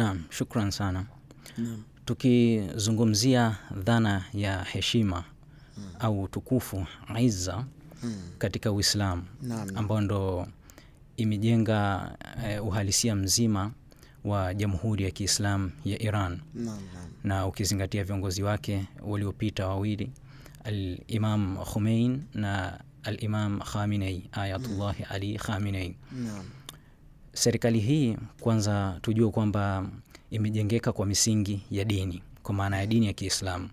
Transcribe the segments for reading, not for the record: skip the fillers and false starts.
Naam, shukran sana. Naam. Tukizungumzia dhana ya heshima au tukufu, izza katika Uislamu, ambao ndo imejenga uhalisia mzima wa Jamhuri ya Kiislamu ya Iran. Na ukizingatia viongozi wake waliopita wawili, al-Imam Khomeini na al-Imam Khamenei, Ayatullah Ali Khamenei. Serikali hii kwanza tujue kwamba imejengeka kwa misingi ya dini, kwa maana ya dini ya Kiislamu.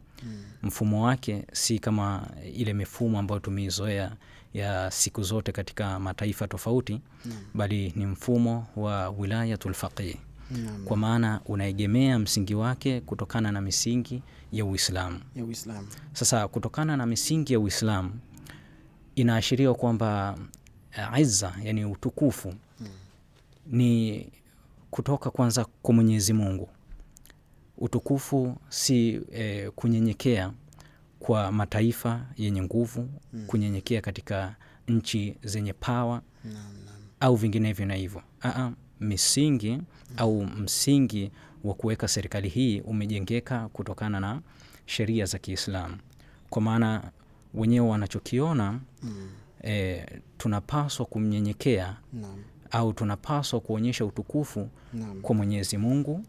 Mfumo wake si kama ile mifumo ambayo tumeizoea ya siku zote katika mataifa tofauti, bali ni mfumo wa wilayatul faqih. Kwa maana unaegemea msingi wake kutokana na misingi ya Uislamu. Sasa kutokana na misingi ya Uislamu inaashiria kwamba izza, yani utukufu, ni kutoka kwanza kwa Mwenyezi Mungu. Utukufu si kunyenyekea kwa mataifa yenye nguvu, kunyenyekea katika nchi zenye power au vinginevyo na hivyo. Misingi au msingi wa kuweka serikali hii umejengeka kutokana na sheria za Kiislamu. Kwa maana wenyewe wanachokiona, tunapaswa kumnyenyekea au tunapaswa kuonyesha utukufu kwa Mwenyezi Mungu